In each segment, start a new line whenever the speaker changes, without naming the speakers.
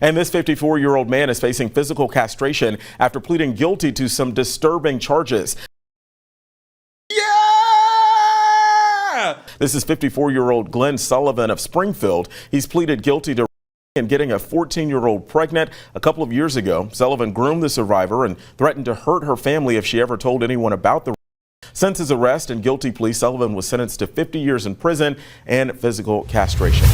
And this 54-year-old man is facing physical castration after pleading guilty to some disturbing charges. This is 54-year-old Glenn Sullivan of Springfield. He's pleaded guilty to getting a 14-year-old pregnant a couple of years ago. Sullivan groomed the survivor and threatened to hurt her family if she ever told anyone about the. Since his arrest and guilty plea, Sullivan was sentenced to 50 years in prison and physical castration.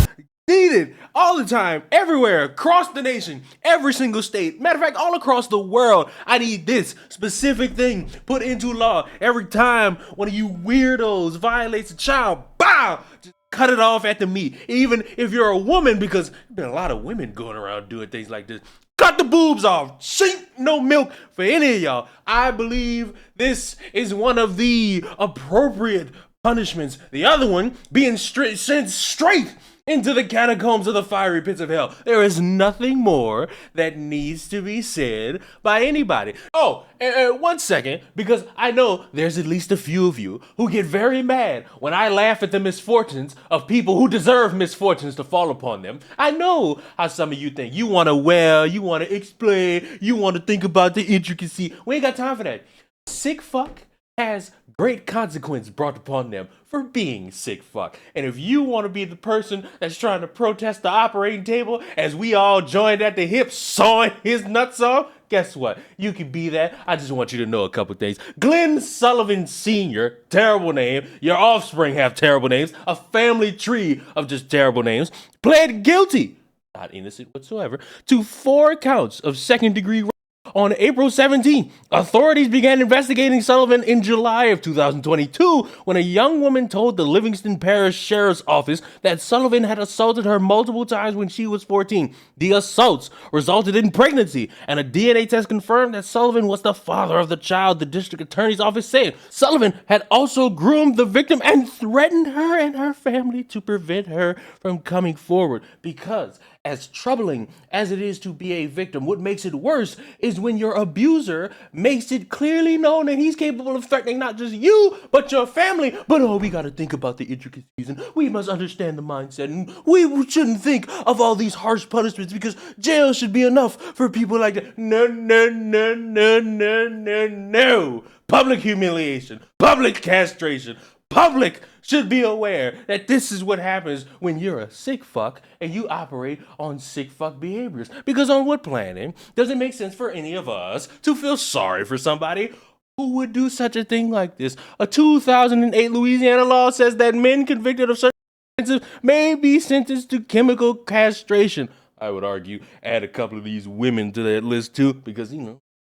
Needed all the time, everywhere, across the nation, every single state. Matter of fact, all across the world. I need this specific thing put into law. Every time one of you weirdos violates a child, bow, just cut it off at the meat. Even if you're a woman, because there's been a lot of women going around doing things like this. Cut the boobs off. Shink no milk for any of y'all. I believe this is one of the appropriate punishments. The other one being sent straight into the catacombs of the fiery pits of hell. There is nothing more that needs to be said by anybody. Oh, and 1 second, because I know there's at least a few of you who get very mad when I laugh at the misfortunes of people who deserve misfortunes to fall upon them. I know how some of you think. You want to wail, you want to explain, you want to think about the intricacy. We ain't got time for that. Sick fuck has great consequence brought upon them for being sick fuck. And if you want to be the person that's trying to protest the operating table as we all joined at the hip sawing his nuts off, guess what? You can be that. I just want you to know a couple things. Glenn Sullivan Sr., terrible name. Your offspring have terrible names. A family tree of just terrible names. Pled guilty, not innocent whatsoever, to 4 counts of second-degree rape. On April 17, authorities began investigating Sullivan in July of 2022 when a young woman told the Livingston Parish Sheriff's Office that Sullivan had assaulted her multiple times when she was 14. The assaults resulted in pregnancy, and a DNA test confirmed that Sullivan was the father of the child, the district attorney's office said. Sullivan had also groomed the victim and threatened her and her family to prevent her from coming forward because, as troubling as it is to be a victim, what makes it worse is when your abuser makes it clearly known that he's capable of threatening not just you, but your family. But we gotta think about the intricacies, and we must understand the mindset, and we shouldn't think of all these harsh punishments because jail should be enough for people like that. No, no, no, no, no, no, no. Public humiliation, public castration. Public should be aware that this is what happens when you're a sick fuck and you operate on sick fuck behaviors. Because on what planet does it make sense for any of us to feel sorry for somebody who would do such a thing like this? A 2008 Louisiana law says that men convicted of certain offenses may be sentenced to chemical castration. I would argue add a couple of these women to that list too, because,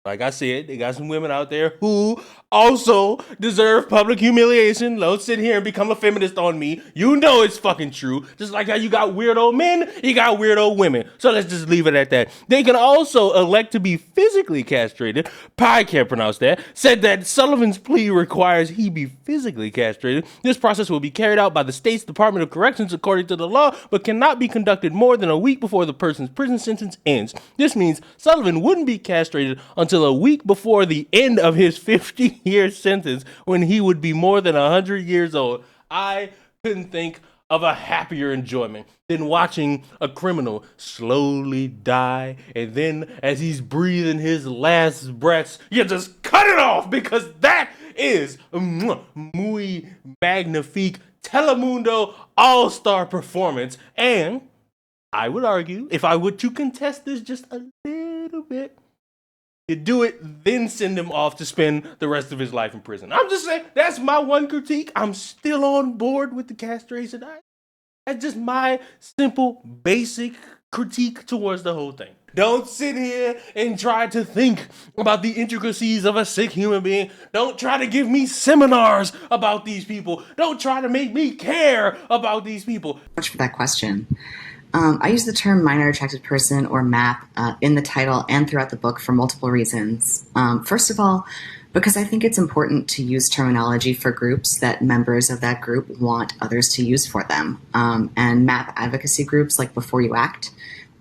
like I said, they got some women out there who also deserve public humiliation. Don't sit here and become a feminist on me. You know it's fucking true. Just like how you got weirdo men, you got weirdo women. So let's just leave it at that. They can also elect to be physically castrated. I can't pronounce that. Said that Sullivan's plea requires he be physically castrated. This process will be carried out by the state's Department of Corrections according to the law, but cannot be conducted more than a week before the person's prison sentence ends. This means Sullivan wouldn't be castrated until a week before the end of his 50-year sentence when he would be more than 100 years old. I couldn't think of a happier enjoyment than watching a criminal slowly die, and then as he's breathing his last breaths, you just cut it off, because that is muy magnifique Telemundo all-star performance. And I would argue, if I were to contest this just a little bit, you do it, then send him off to spend the rest of his life in prison. I'm just saying, that's my one critique. I'm still on board with the castration. That's just my simple, basic critique towards the whole thing. Don't sit here and try to think about the intricacies of a sick human being. Don't try to give me seminars about these people. Don't try to make me care about these people.
Much for that question. I use the term minor attracted person, or MAP, in the title and throughout the book for multiple reasons. First of all, because I think it's important to use terminology for groups that members of that group want others to use for them. And MAP advocacy groups like Before You Act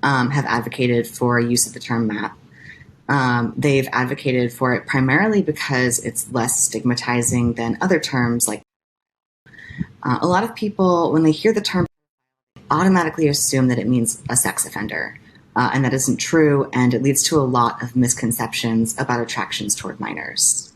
have advocated for use of the term MAP. They've advocated for it primarily because it's less stigmatizing than other terms like a lot of people, when they hear the term, automatically assume that it means a sex offender. and that isn't true, and it leads to a lot of misconceptions about attractions toward minors.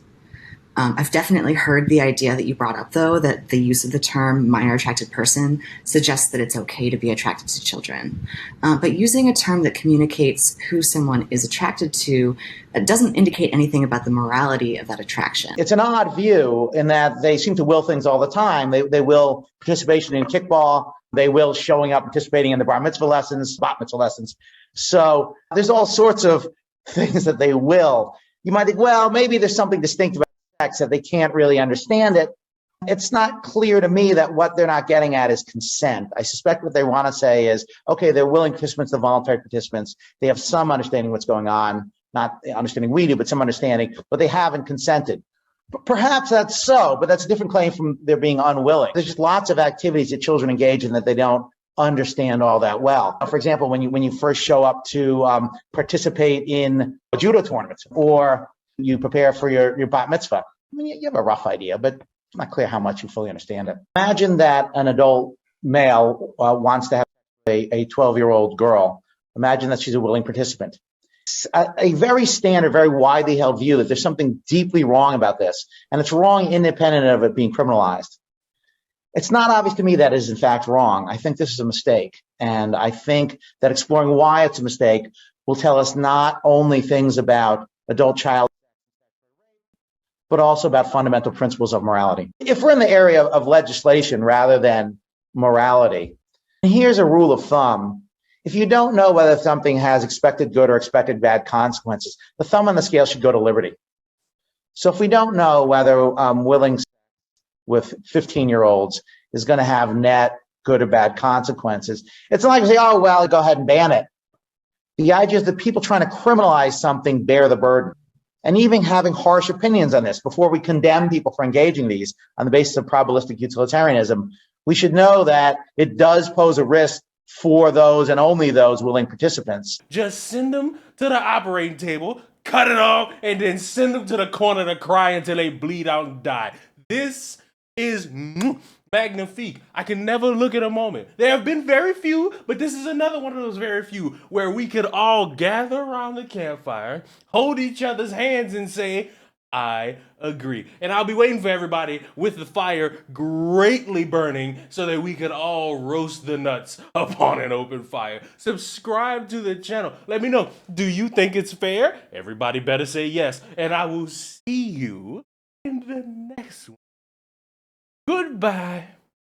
I've definitely heard the idea that you brought up, though, that the use of the term minor attracted person suggests that it's okay to be attracted to children. But using a term that communicates who someone is attracted to doesn't indicate anything about the morality of that attraction.
It's an odd view in that they seem to will things all the time. They will participation in kickball. They will showing up, participating in the bar mitzvah lessons, bat mitzvah lessons. So there's all sorts of things that they will. You might think, well, maybe there's something distinctive about sex that they can't really understand it. It's not clear to me that what they're not getting at is consent. I suspect what they want to say is, okay, they're willing participants, they're voluntary participants. They have some understanding what's going on, not understanding we do, but some understanding, but they haven't consented. Perhaps that's so, but that's a different claim from their being unwilling. There's just lots of activities that children engage in that they don't understand all that well. For example, when you first show up to participate in a judo tournament, or you prepare for your bat mitzvah. I mean, you have a rough idea, but it's not clear how much you fully understand it. Imagine that an adult male wants to have a 12-year-old girl. Imagine that she's a willing participant. A very standard, very widely held view that there's something deeply wrong about this, and it's wrong independent of it being criminalized. It's not obvious to me that is in fact wrong. I think this is a mistake, and I think that exploring why it's a mistake will tell us not only things about adult-child, but also about fundamental principles of morality. If we're in the area of legislation rather than morality, here's a rule of thumb. If you don't know whether something has expected good or expected bad consequences, the thumb on the scale should go to liberty. So if we don't know whether willing with 15-year-olds is going to have net good or bad consequences, it's not like we say, oh, well, go ahead and ban it. The idea is that people trying to criminalize something bear the burden. And even having harsh opinions on this before we condemn people for engaging these on the basis of probabilistic utilitarianism, we should know that it does pose a risk for those and only those willing participants.
Just send them to the operating table, cut it off, and then send them to the corner to cry until they bleed out and die. This is magnifique. I can never look at a moment. There have been very few, but this is another one of those very few where we could all gather around the campfire, hold each other's hands and say, I agree. And I'll be waiting for everybody with the fire greatly burning so that we could all roast the nuts upon an open fire. Subscribe to the channel. Let me know, do you think it's fair? Everybody better say yes. And I will see you in the next one. Goodbye.